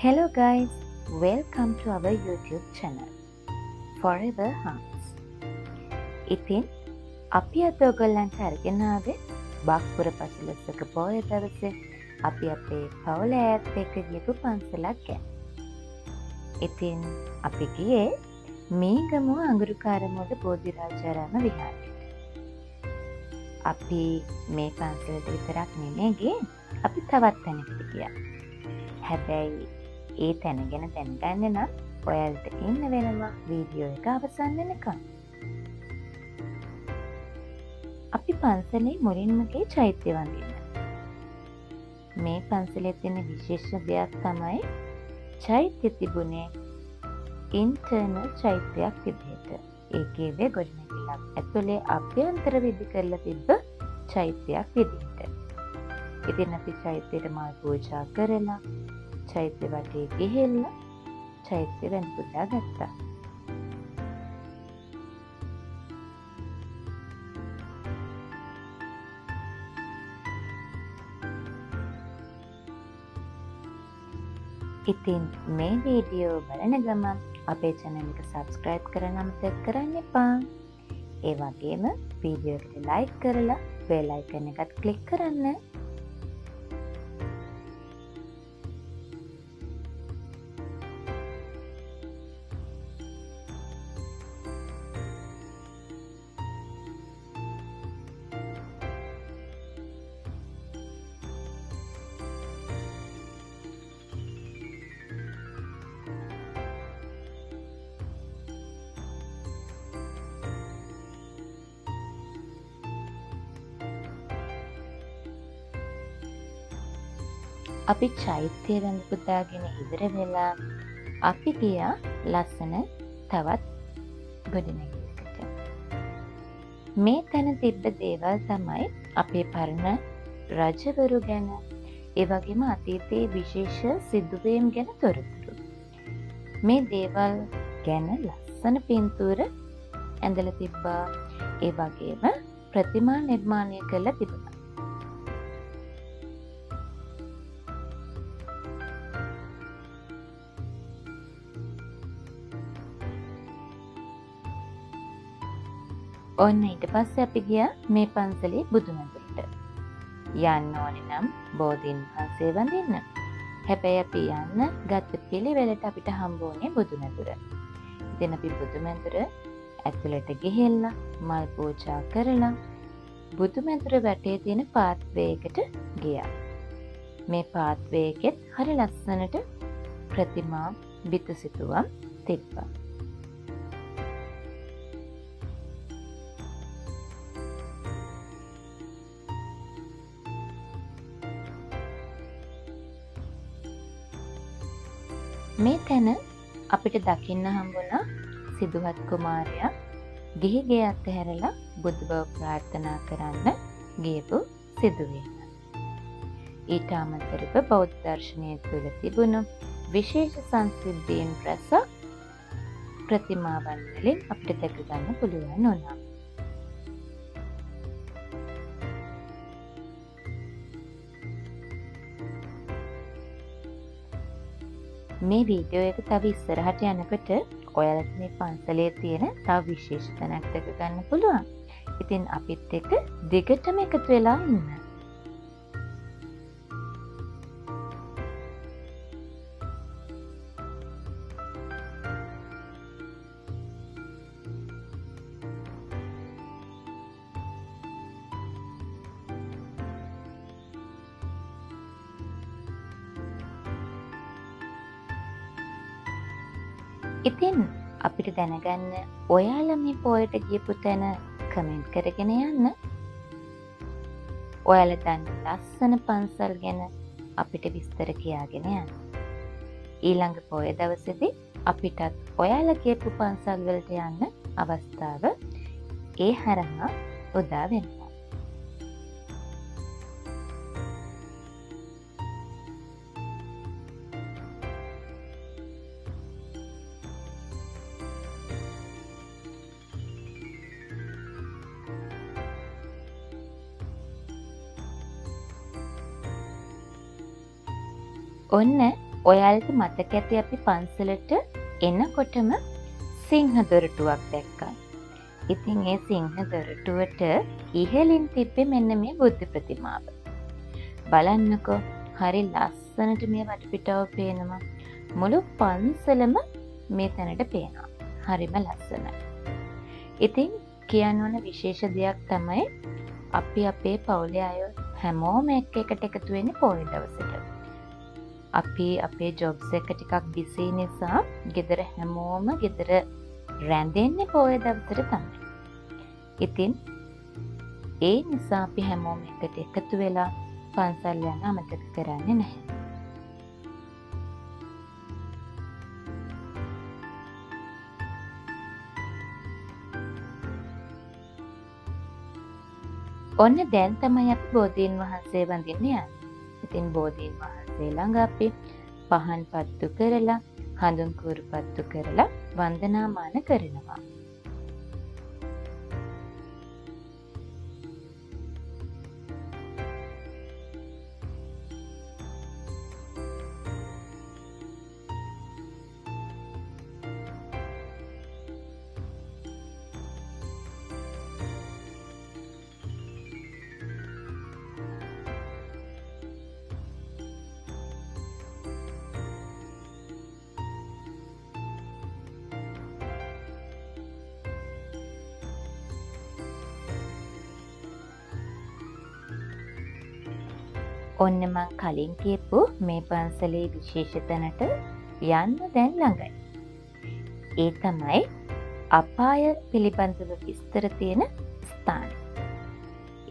Hello guys, welcome to our YouTube channel Forever Hearts. ඉතින් අපි අද ඔයගොල්ලන්ට අරගෙන ආවේ බක්පුර පසළොස්වක පොහොය දවසේ අපි අපේ පවුල ඈත් එක්ක ගියපු පන්සලක් ගැන. ඉතින් අපි ගියේ මීගමුව අඟුරුකාරමෝඩ බෝධිරාජාරාම විහාරයට. අපි මේ පන්සලට විතරක් නෙමෙයි ගියේ, අපි තවත් තැනකට ගියා. හැබැයි ඒ තැන ගැන දැනගන්න නම් ඔයාලට ඉන්න වෙනවා වීඩියෝ එක අවසන් වෙනකම්. අපි පන්සලේ මුලින්ම ගියේ චෛත්‍ය වඳින්න. මේ පන්සලේ තියෙන විශේෂ දෙයක් තමයි චෛත්‍ය තිබුණේ ඉන්ටර්නල් චෛත්‍යයක් විදිහට. ඒකේ ගොඩනැගිල්ලක් ඇතුලේ අභ්‍යන්තර විදි කරලා තිබ්බ චෛත්‍යයක් විදිහට. ඉතින් අපි චෛත්‍යයට මල් පූජා කරලා චෛත්‍ය වටේ ගිහිල්ලා චෛත්‍ය වැඳ පුදා ගත්තා. ඉතින් මේ වීඩියෝ බලන ගමන් අපේ channel එක subscribe කරන්න අමතක කරන්න එපා. ඒ වගේම වීඩියෝ එකට like කරලා bell icon එකත් click කරන්න. අපි චෛත්‍ය වැඳ පුදාගෙන ඉවර වෙලා අපි ගියා ලස්සන තවත් ගොඩනැගිල්ලකට. මේ තැන තිබ්බ දේවල් තමයි අපේ පරණ රජවරු ගැන, ඒ වගේම අතීතයේ විශේෂ සිදුවීම් ගැන තොරතුරු. මේ දේවල් ගැන ලස්සන පින්තූර ඇඳලා තිබ්බා. ඒ වගේම ප්‍රතිමා නිර්මාණය කරලා තිබුණා. ඔන්න ඊට පස්සේ අපි ගියා මේ පන්සලේ බුදුමැදුරට. යන්න ඕනේ නම් බෝධීන් වහන්සේ වඳින්න. හැබැයි අපි යන්න ගත්ත පිළිවෙලට අපිට හම්බ වුණේ බුදුමැදුර. ඉතින් අපි බුදුමැදුර ඇතුළට ගිහිල්ලා මල් පූජා කරලා බුදුමැදුර වැටේ තියෙන පාත්වේ එකට ගියා. මේ පාත්වේ එකෙත් හරි ලස්සනට ප්‍රතිමා බිතුසිතුවම් තිබ්බා. මේ තැන අපිට දකින්න හම්බුණා සිදුහත් කුමාරයා ගිහි ගේ අතහැරලා බුදු බව ප්‍රාර්ථනා කරන්න ගියපු සිදුවීම. ඊට අමතරව බෞද්ධ දර්ශනය තුළ තිබුණු විශේෂ සංසිද්ධීන් රැසක් ප්‍රතිමාවන් වලින් අපිට දැක ගන්න පුළුවන් වුණා. මේ වීඩියෝ එක තව ඉස්සරහට යනකොට ඔයාලට මේ පන්සලේ තියෙන තව විශේෂ තැනක් දැක ගන්න පුළුවන්. ඉතින් අපිත් එක්ක දිගටම එකතු වෙලා ඉන්න. ඉතින් අපිට දැනගන්න ඔයාලා මේ පොයට ගියපු තැන කමෙන්ට් කරගෙන යන්න. ඔයාලා දන්න ලස්සන පන්සල් ගැන අපිට විස්තර කියාගෙන යන්න. ඊළඟ පොය දවසේදී අපිටත් ඔයාලා ගියපු පන්සල් වලට යන්න අවස්ථාව ඒ හරහා උදා වෙනවා. ඔන්න ඔයාලට මතක ඇති අපි පන්සලට එනකොටම සිංහ දොරටුවක් දැක්කා. ඉතින් ඒ සිංහ දොරටුවට ඉහළින් තිබ්බේ මෙන්න මේ බුද්ධ ප්‍රතිමාව. බලන්නකෝ හරි ලස්සනට මේ වටපිටාව පේනවා. මුළු පන්සලම මේ තැනට පේනවා. හරිම ලස්සනයි. ඉතින් කියන්න ඕන විශේෂ දෙයක් තමයි අපි අපේ පවුලේ අය හැමෝම එකට එකතු වෙන්නේ පොය දවසට. අපි අපේ ජොබ්ස් එක ටිකක් බිසි නිසා ගෙදර හැමෝම ගෙදර රැඳෙන්නේ පොය දවසට තමයි. ඉතින් ඒ නිසා අපි හැමෝම එකට එකතු වෙලා පන්සල් යන අමතක කරන්නේ නැහැ. ඔන්න දැන් තමයි අපි බෝධීන් වහන්සේ වඳින්න යන්නේ. ඉතින් බෝධීන් වහන්සේ ළඟ අපි පහන් පත්තු කරලා, හඳුන් කූරු පත්තු කරලා වන්දනාමාන කරනවා. ඔන්න මං කලින් කියපු මේ පන්සලේ විශේෂ තැනට යන්න දැන් ළඟයි. ඒ තමයි අපාය පිළිබඳව විස්තර තියෙන ස්ථානය.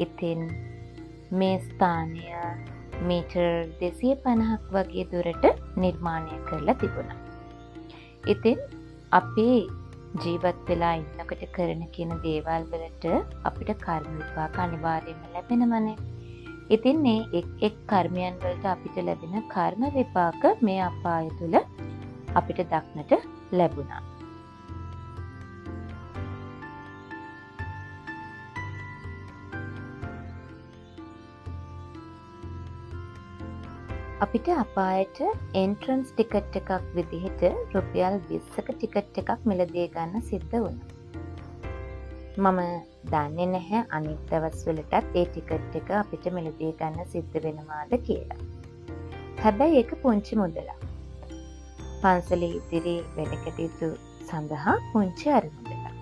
ඉතින් මේ ස්ථානය මීටර් 250ක් වගේ දුරට නිර්මාණය කරලා තිබුණා. ඉතින් අපි ජීවත් වෙලා ඉන්නකොට කරන කියන දේවල් වලට අපිට කර්ම විපාක අනිවාර්යයෙන්ම ලැබෙනවනේ. ඉතින් මේ එක් කර්මයන් වලට අපිට ලැබෙන කර්ම විපාක මේ අපාය තුල අපිට දක්නට ලැබුණා. අපිට අපායට එන්ට්‍රන්ස් ටිකට් එකක් විදිහට රුපියල් 20ක ටිකට් එකක් මිලදී ගන්න සිද්ධ වුණා. මම දන්නේ නැහැ අනිත් දවස්වලටත් ඒ ටිකට් එක අපිට මිලදී ගන්න සිද්ධ වෙනවාද කියලා. හැබැයි ඒක පුංචි මුදලක්. පන්සලේ ඉදිරි වැඩ කටයුතු සඳහා පුංචි අරමුදලක්.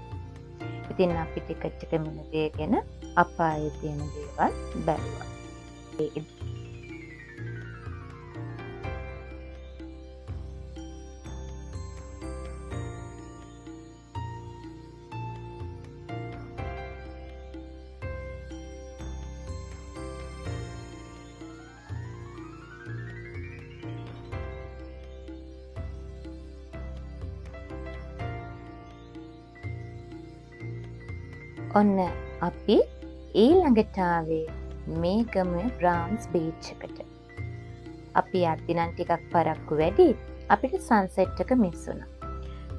ඉතින් අපි ටිකට් එක මිලදීගෙන අපායේ තියෙන දේවල් බැලුවා. ඔන්න අපි ඊළඟට ආවේ මේ ගමේ බ්‍රාම්ස් බීච් එකට. අපි යද්දි නම් ටිකක් පරක්කු වැඩි අපිට සන්සෙට් එක මිස් වුණා.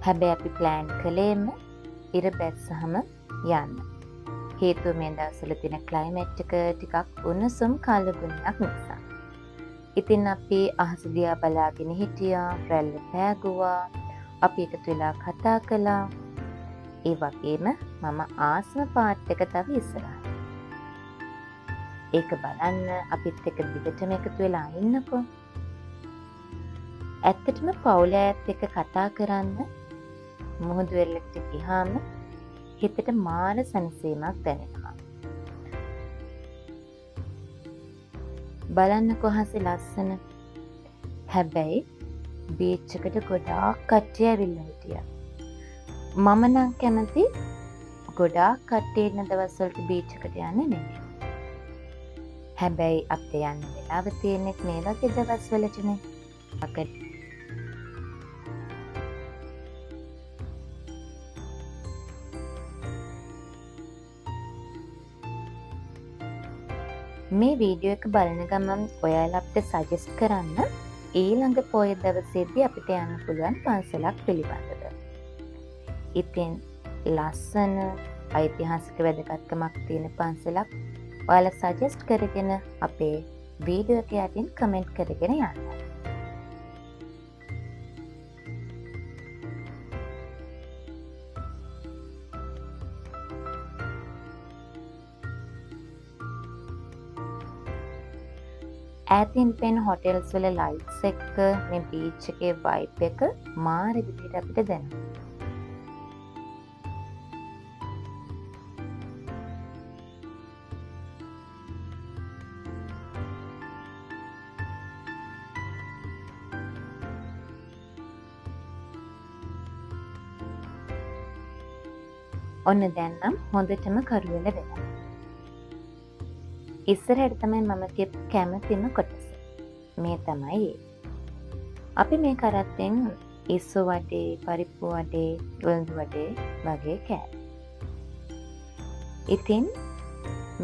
හැබැයි අපි ප්ලෑන් කළේම ඉර බැස්සහම යන්න. හේතුව මේ දවස්වල තියෙන ක්ලයිමේට් එක ටිකක් උණුසුම් කාලගුණයක් නිසා. ඉතින් අපි අහස දිහා බලාගෙන හිටියා, රැල්ල පෑගුවා, අපි එකතු වෙලා කතා කළා. ඒ වගේම මම ආසම පාට් එක තව ඉස්සරහට. ඒක බලන්න අපිත් එක්ක දිගටම එකතු වෙලා ඉන්නකෝ. ඇත්තටම පවුල ඇත් එක්ක කතා කරන්න මුහුදු වෙරළට ගියාම හිතට මාර සැනසීමක් දැනෙනවා. බලන්නකෝ හසේ ලස්සන. හැබැයි බීච් එකට ගොඩාක් කට්ටිය ඇවිල්ලා හිටියා. මම නම් කැමති ගොඩාක් කට්ටිය ඉන්න දවස්වලට බීච් එකට යන්නේ නෙමෙයි. හැබැයි අපිට යන්න වෙලාව තියෙන්නේ මේ වගේ දවස්වලටනේ. මේ වීඩියෝ එක බලන ගමන් ඔයාලා අපිට සජෙස්ට් කරන්න ඊළඟ පොය දවසේදී අපිට යන්න පුළුවන් පන්සලක් පිළිබඳව. ඉතින් ලස්සන ඓතිහාසික වැදගත්කමක් තියෙන පන්සලක් ඔයාලා සජෙස්ට් කරගෙන අපේ වීඩියෝ එක යටින් කමෙන්ට් කරගෙන යන්න. ඈතින් පෙන් හොටෙල්ස් වල ලයිට්ස් එක්ක මේ බීච් එකේ වයිබ් එක මාර විදිහට අපිට දැනෙනවා. ඔන්න දැන් නම් හොඳටම කරුවල වෙලා. ඉස්සරහට තමයි මම කියපු කැමතිම කොටස. මේ තමයි ඒ. අපි මේ කරත්තෙන් ඉස්සු වටේ, පරිප්පු වටේ, උළුදු වටේ වගේ කෑ. ඉතින්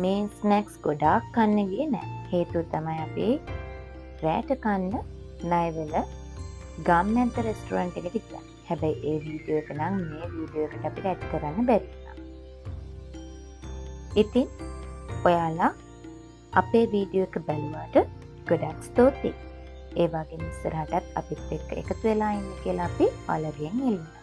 මේ ස්නැක්ස් ගොඩාක් කන්න ගියේ නෑ. හේතුව තමයි අපි රෑට කන්න ණයවල ගම්මැද්ද රෙස්ටුරන්ට් එකට ගියා. හැබැයි ඒ වීඩියෝ එක නම් මේ වීඩියෝ එකට අපිට ඇඩ් කරන්න බැරි වුණා. ඉතින් ඔයාලා අපේ වීඩියෝ එක බැලුවාට ගොඩක් ස්තුතියි. ඒ වගේම ඉස්සරහටත් අපිත් එක්ක එකතු වෙලා ඉන්න කියලා අපි ඔයාලගෙන් ඉල්ලනවා.